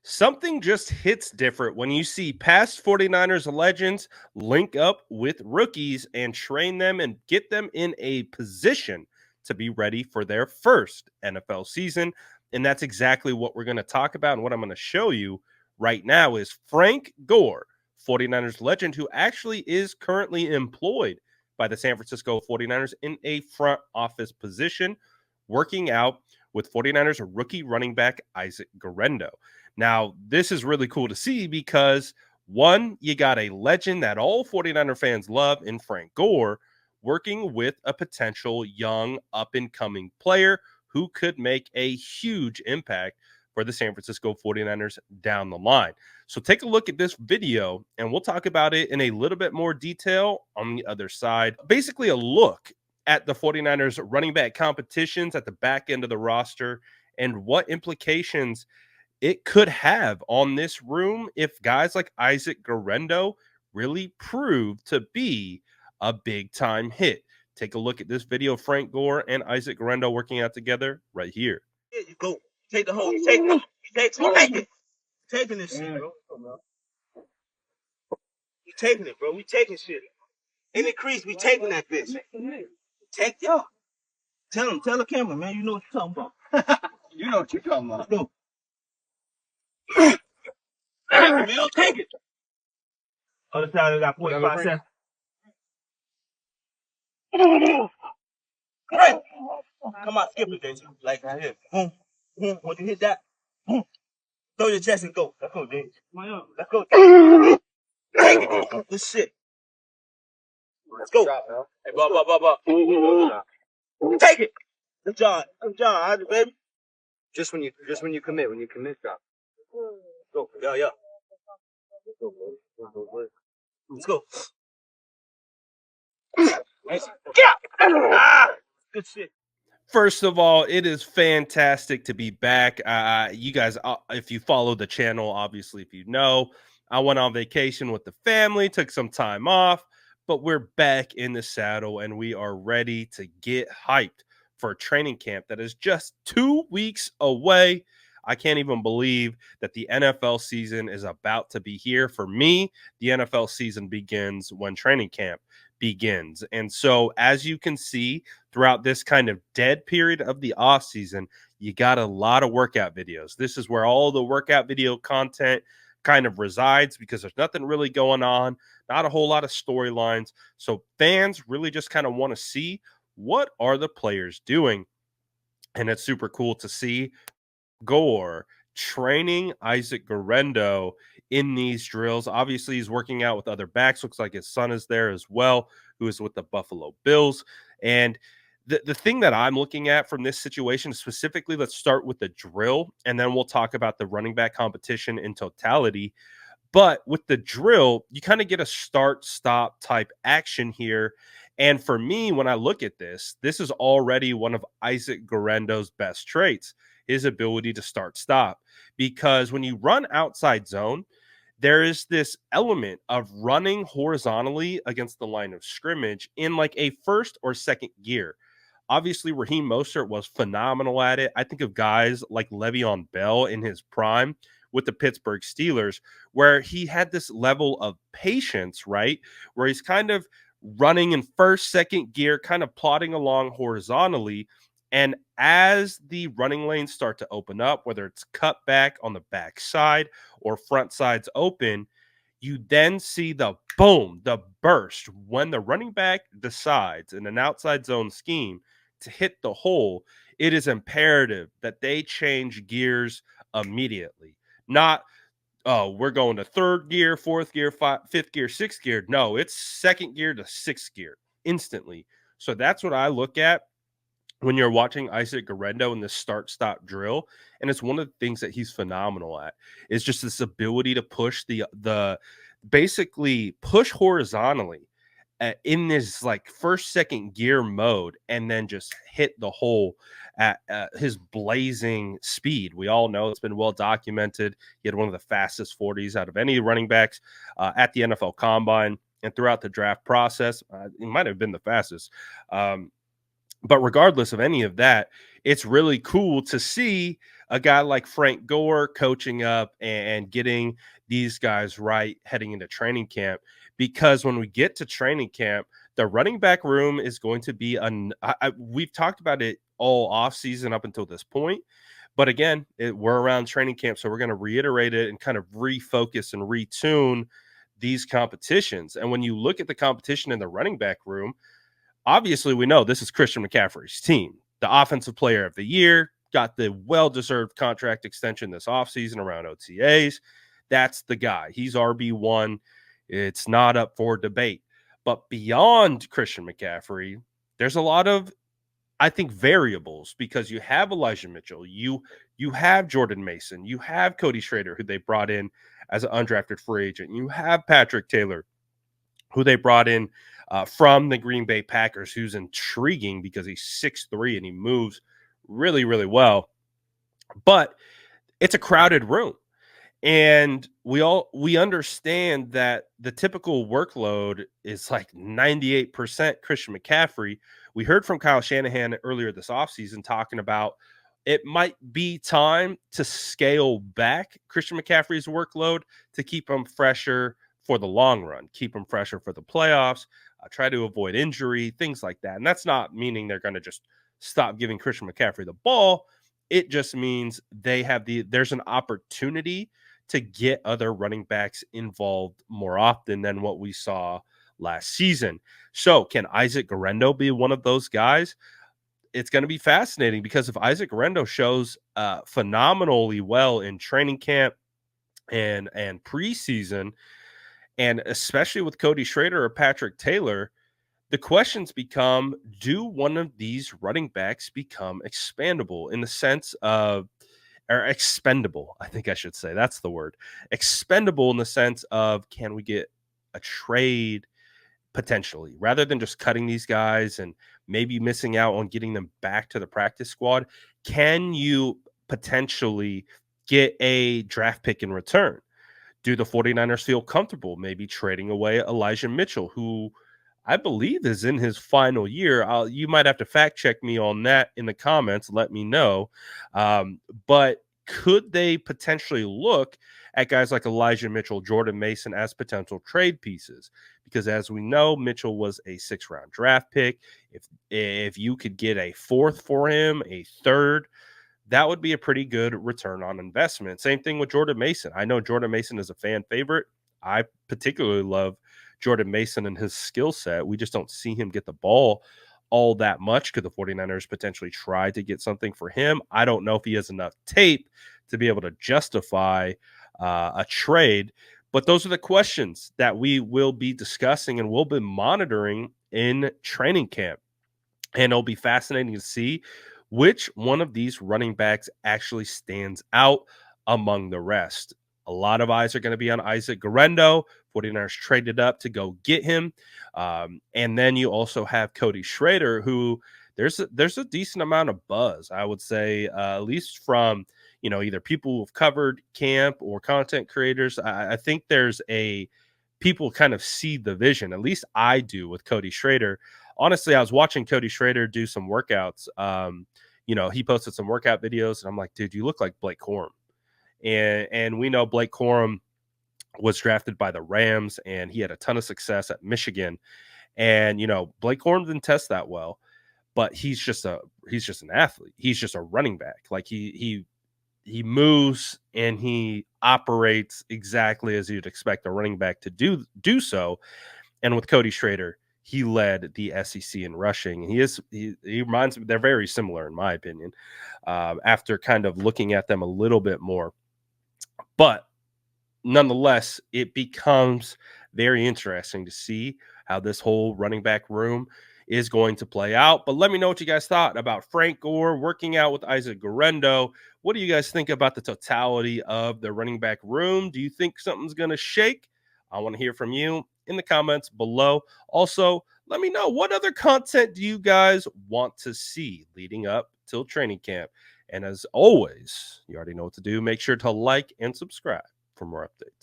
Something just hits different when you see past 49ers legends link up with rookies and train them and get them in a position to be ready for their first NFL season. And that's exactly what we're going to talk about. And what I'm going to show you right now is Frank Gore, 49ers legend, who actually is currently employed by the San Francisco 49ers in a front office position, working out with 49ers rookie running back Isaac Guerendo. Now, this is really cool to see because one, you got a legend that all 49er fans love in Frank Gore working with a potential young up and coming player who could make a huge impact for the San Francisco 49ers down the line. So take a look at this video and we'll talk about it in a little bit more detail on the other side. Basically, a look at the 49ers running back competitions at the back end of the roster and what implications it could have on this room if guys like Isaac Guerendo really prove to be a big time hit. Take a look at this video of Frank Gore and Isaac Guerendo working out together right here. You go. Take the whole. You take it. You take it. Taking this shit, bro. You taking it, bro. We taking shit. In the crease, we taking that bitch. Take it. Tell the camera, man. You know what you're talking about. You know what you're talking about. Let's go. Take it, man. Take it. Other side of that 45 seconds. Right. Come on, skip it, Jason. Like right here. Boom. Boom. Once you hit that, boom. Throw your chest and go. Let's go, Jason. Let's go. Take it. Good shit. Let's go. Hey, blah. Take it. Good job. Good job, baby. Just when you commit, drop. Go. Yeah. Let's go. Nice. Yeah. Good shit. First of all, it is fantastic to be back. You guys, if you follow the channel, obviously, if you know, I went on vacation with the family, took some time off, but we're back in the saddle and we are ready to get hyped for training camp that is just 2 weeks away. I can't even believe that the NFL season is about to be here. For me, the NFL season begins when training camp begins. And so, as you can see, throughout this kind of dead period of the off season, you got a lot of workout videos. This is where all the workout video content kind of resides because there's nothing really going on, not a whole lot of storylines. So fans really just kind of want to see what are the players doing. And it's super cool to see Gore training Isaac Guerendo in these drills. Obviously, he's working out with other backs. Looks like his son is there as well, who is with the Buffalo Bills. And the thing that I'm looking at from this situation specifically, let's start with the drill, and then we'll talk about the running back competition in totality. But with the drill, you kind of get a start-stop type action here. And for me, when I look at this is already one of Isaac Guerendo's best traits, his ability to start-stop. Because when you run outside zone, there is this element of running horizontally against the line of scrimmage in like a first or second gear. Obviously, Raheem Mostert was phenomenal at it. I think of guys like Le'Veon Bell in his prime with the Pittsburgh Steelers, where he had this level of patience, right? Where he's kind of running in first, second gear, kind of plodding along horizontally. And as the running lanes start to open up, whether it's cut back on the back side or front sides open, you then see the boom, the burst when the running back decides in an outside zone scheme to hit the hole. It is imperative that they change gears immediately. Not, oh, we're going to third gear, fourth gear, fifth gear, sixth gear. No, it's second gear to sixth gear instantly. So that's what I look at when you're watching Isaac Guerendo in this start-stop drill. And it's one of the things that he's phenomenal at is just this ability to push the basically push horizontally in this like first, second gear mode and then just hit the hole at his blazing speed. We all know it's been well documented. He had one of the fastest 40s out of any running backs at the NFL Combine and throughout the draft process. He might have been the fastest. But regardless of any of that, it's really cool to see a guy like Frank Gore coaching up and getting these guys right heading into training camp. Because when we get to training camp, the running back room is going to be we've talked about it all off season up until this point. But again, we're around training camp, so we're going to reiterate it and kind of refocus and retune these competitions. And when you look at the competition in the running back room, obviously we know this is Christian McCaffrey's team. The offensive player of the year, got the well-deserved contract extension this offseason around OTAs. That's the guy. He's RB1. It's not up for debate. But beyond Christian McCaffrey, there's a lot of, I think, variables, because you have Elijah Mitchell, you have Jordan Mason, you have Cody Schrader, who they brought in as an undrafted free agent. You have Patrick Taylor, who they brought in from the Green Bay Packers, who's intriguing because he's 6'3" and he moves really, really well. But it's a crowded room. And we understand that the typical workload is like 98% Christian McCaffrey. We heard from Kyle Shanahan earlier this offseason talking about it might be time to scale back Christian McCaffrey's workload to keep him fresher for the long run, keep him fresher for the playoffs, try to avoid injury, things like that. And that's not meaning they're going to just stop giving Christian McCaffrey the ball. It just means there's an opportunity to get other running backs involved more often than what we saw last season. So can Isaac Guerendo be one of those guys? It's going to be fascinating, because if Isaac Guerendo shows phenomenally well in training camp and preseason, and especially with Cody Schrader or Patrick Taylor, the questions become, do one of these running backs become expandable in the sense of, or expendable, I think I should say. That's the word. Expendable in the sense of, can we get a trade potentially, rather than just cutting these guys and maybe missing out on getting them back to the practice squad? Can you potentially get a draft pick in return? Do the 49ers feel comfortable maybe trading away Elijah Mitchell, who I believe is in his final year? You might have to fact check me on that in the comments. Let me know. But could they potentially look at guys like Elijah Mitchell, Jordan Mason as potential trade pieces? Because as we know, Mitchell was a 6th-round draft pick. If you could get a 4th for him, a 3rd, that would be a pretty good return on investment. Same thing with Jordan Mason. I know Jordan Mason is a fan favorite. I particularly love Jordan Mason and his skill set. We just don't see him get the ball all that much. Could the 49ers potentially try to get something for him? I don't know if he has enough tape to be able to justify a trade. But those are the questions that we will be discussing and we'll be monitoring in training camp. And it'll be fascinating to see which one of these running backs actually stands out among the rest. A lot of eyes are going to be on Isaac Guerendo. 49ers traded up to go get him. And then you also have Cody Schrader, who there's a decent amount of buzz, I would say, at least from, either people who've covered camp or content creators. I think people kind of see the vision. At least I do with Cody Schrader. Honestly, I was watching Cody Schrader do some workouts. He posted some workout videos, and I'm like, dude, you look like Blake Corum. And we know Blake Corum was drafted by the Rams, and he had a ton of success at Michigan. And, Blake Corum didn't test that well, but he's just an athlete. He's just a running back. Like he moves and he operates exactly as you'd expect a running back to do so. And with Cody Schrader, he led the SEC in rushing. He reminds me, they're very similar in my opinion, after kind of looking at them a little bit more. But nonetheless, it becomes very interesting to see how this whole running back room is going to play out. But let me know what you guys thought about Frank Gore working out with Isaac Guerendo. What do you guys think about the totality of the running back room? Do you think something's going to shake? I want to hear from you in the comments below. Also, let me know, what other content do you guys want to see leading up till training camp? And as always, you already know what to do. Make sure to like and subscribe for more updates.